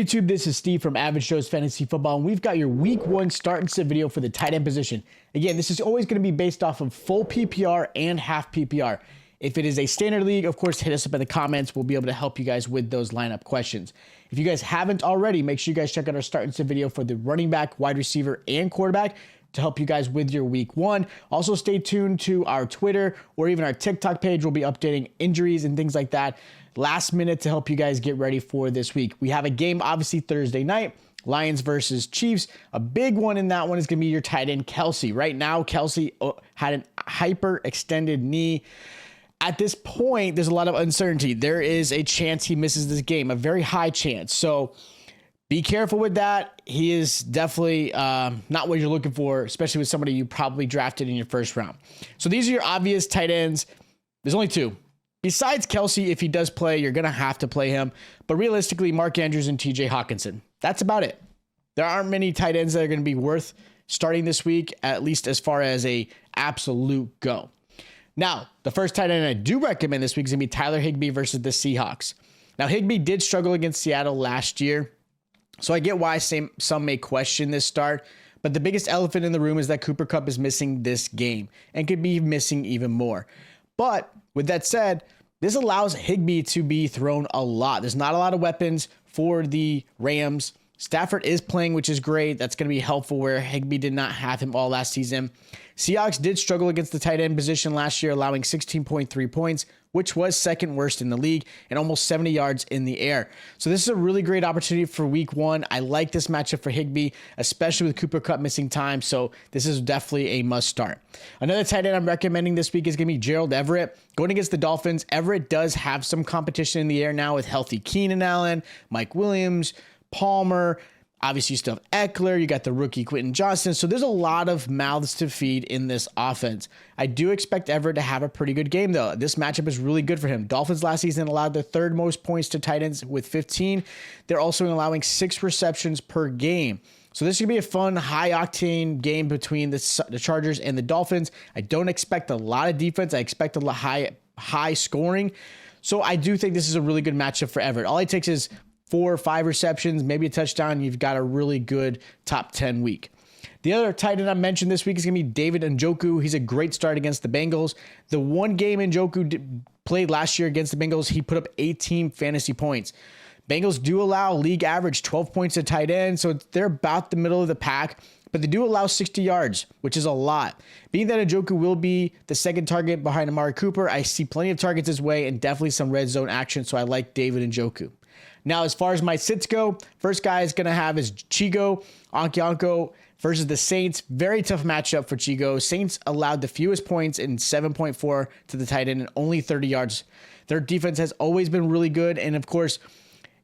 YouTube? This is Steve from Average Joe's Fantasy Football, and we've got your Week 1 start and sit video for the tight end position. Again, this is always going to be based off of full PPR and half PPR. If it is a standard league, of course, hit us up in the comments. We'll be able to help you guys with those lineup questions. If you guys haven't already, make sure you guys check out our start and sit video for the running back, wide receiver, and quarterback to help you guys with your Week 1. Also, stay tuned to our Twitter or even our TikTok page. We'll be updating injuries and things like that last minute to help you guys get ready for this week. We have a game, obviously, Thursday night. Lions versus Chiefs. A big one in that one is going to be your tight end, Kelsey. Right now, Kelsey had an hyperextended knee. At this point, there's a lot of uncertainty. There is a chance he misses this game, a very high chance. So be careful with that. He is definitely not what you're looking for, especially with somebody you probably drafted in your first round. So these are your obvious tight ends. There's only two. Besides Kelsey, if he does play, you're going to have to play him. But realistically, Mark Andrews and TJ Hawkinson. That's about it. There aren't many tight ends that are going to be worth starting this week, at least as far as a absolute go. Now, the first tight end I do recommend this week is going to be Tyler Higbee versus the Seahawks. Now, Higbee did struggle against Seattle last year, so I get why some may question this start. But the biggest elephant in the room is that Cooper Kupp is missing this game and could be missing even more. But with that said, this allows Higbee to be thrown a lot. There's not a lot of weapons for the Rams. Stafford is playing, which is great. That's going to be helpful where Higbee did not have him all last season. Seahawks did struggle against the tight end position last year, allowing 16.3 points, which was second worst in the league, and almost 70 yards in the air. So this is a really great opportunity for Week 1. I like this matchup for Higbee, especially with Cooper Kupp missing time. So this is definitely a must start. Another tight end I'm recommending this week is going to be Gerald Everett. Going against the Dolphins, Everett does have some competition in the air now with healthy Keenan Allen, Mike Williams, Palmer. Obviously, you still have Eckler. You got the rookie Quentin Johnston. So there's a lot of mouths to feed in this offense. I do expect Everett to have a pretty good game, though. This matchup is really good for him. Dolphins last season allowed the third most points to tight ends with 15. They're also allowing 6 receptions per game. So this is going to be a fun, high-octane game between the Chargers and the Dolphins. I don't expect a lot of defense. I expect a lot high scoring. So I do think this is a really good matchup for Everett. All he takes is 4 or 5 receptions, maybe a touchdown. You've got a really good top 10 week. The other tight end I mentioned this week is going to be David Njoku. He's a great start against the Bengals. The one game Njoku played last year against the Bengals, he put up 18 fantasy points. Bengals do allow league average 12 points to tight end, so they're about the middle of the pack, but they do allow 60 yards, which is a lot. Being that Njoku will be the second target behind Amari Cooper, I see plenty of targets his way and definitely some red zone action, so I like David Njoku. Now, as far as my sits go, first guy is going to have is Chigo Onkianko versus the Saints. Very tough matchup for Chigo. Saints allowed the fewest points in 7.4 to the tight end and only 30 yards. Their defense has always been really good. And of course,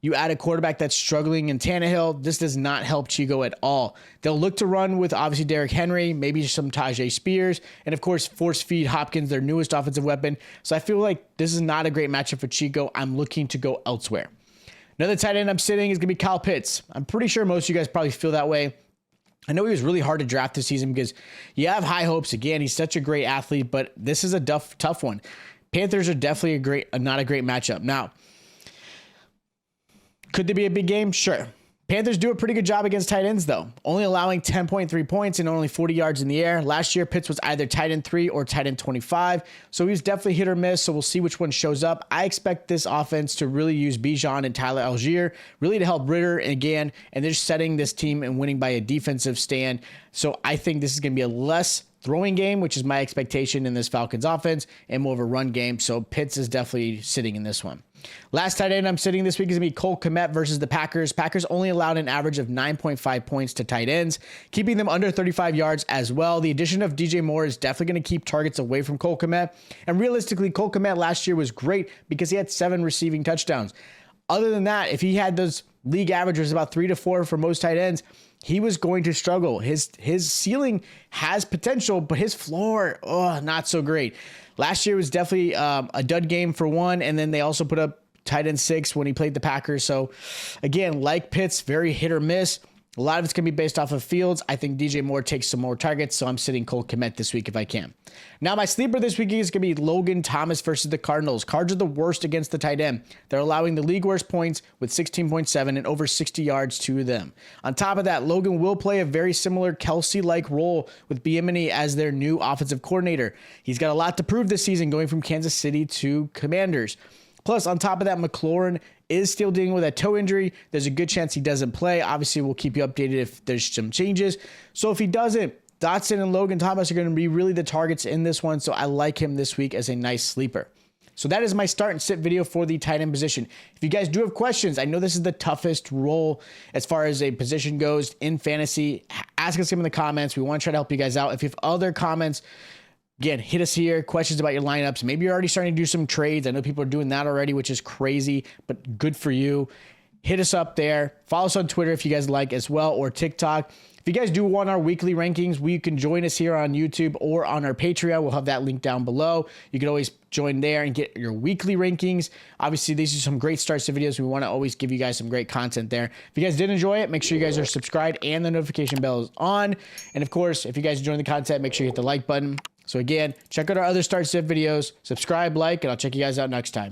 you add a quarterback that's struggling in Tannehill. This does not help Chigo at all. They'll look to run with obviously Derrick Henry, maybe some Tajay Spears, and of course force feed Hopkins, their newest offensive weapon. So I feel like this is not a great matchup for Chigo. I'm looking to go elsewhere. Another tight end I'm sitting is going to be Kyle Pitts. I'm pretty sure most of you guys probably feel that way. I know he was really hard to draft this season because you have high hopes. Again, he's such a great athlete, but this is a tough one. Panthers are definitely not a great matchup. Now, could there be a big game? Sure. Panthers do a pretty good job against tight ends, though, only allowing 10.3 points and only 40 yards in the air. Last year, Pitts was either tight end 3 or tight end 25, so he was definitely hit or miss, so we'll see which one shows up. I expect this offense to really use Bijan and Tyler Algier, really to help Ritter again, and they're setting this team and winning by a defensive stand. So I think this is going to be a less throwing game, which is my expectation in this Falcons offense, and more of a run game, so Pitts is definitely sitting in this one. Last tight end I'm sitting this week is going to be Cole Kmet versus the Packers. Packers only allowed an average of 9.5 points to tight ends, keeping them under 35 yards as well. The addition of DJ Moore is definitely going to keep targets away from Cole Kmet. And realistically, Cole Kmet last year was great because he had 7 receiving touchdowns. Other than that, if he had those league averages about 3 to 4 for most tight ends, he was going to struggle. His ceiling has potential, but his floor, not so great. Last year was definitely a dud game for one, and then they also put up tight end 6 when he played the Packers. So again, like Pitts, very hit or miss. A lot of it's going to be based off of Fields. I think DJ Moore takes some more targets, so I'm sitting Cole Kmet this week if I can. Now, my sleeper this week is going to be Logan Thomas versus the Cardinals. Cards are the worst against the tight end. They're allowing the league worst points with 16.7 and over 60 yards to them. On top of that, Logan will play a very similar Kelsey-like role with Bieniemy as their new offensive coordinator. He's got a lot to prove this season going from Kansas City to Commanders. Plus, on top of that, McLaurin is still dealing with a toe injury. There's a good chance he doesn't play. Obviously, we'll keep you updated if there's some changes. So if he doesn't, Dotson and Logan Thomas are going to be really the targets in this one. So I like him this week as a nice sleeper. So that is my start and sit video for the tight end position. If you guys do have questions, I know this is the toughest role as far as a position goes in fantasy. Ask us in the comments. We want to try to help you guys out. If you have other comments, again, hit us here. Questions about your lineups. Maybe you're already starting to do some trades. I know people are doing that already, which is crazy, but good for you. Hit us up there. Follow us on Twitter if you guys like as well, or TikTok. If you guys do want our weekly rankings, you can join us here on YouTube or on our Patreon. We'll have that link down below. You can always join there and get your weekly rankings. Obviously, these are some great starts to videos. We want to always give you guys some great content there. If you guys did enjoy it, make sure you guys are subscribed and the notification bell is on. And of course, if you guys enjoy the content, make sure you hit the like button. So again, check out our other start sit videos, subscribe, like, and I'll check you guys out next time.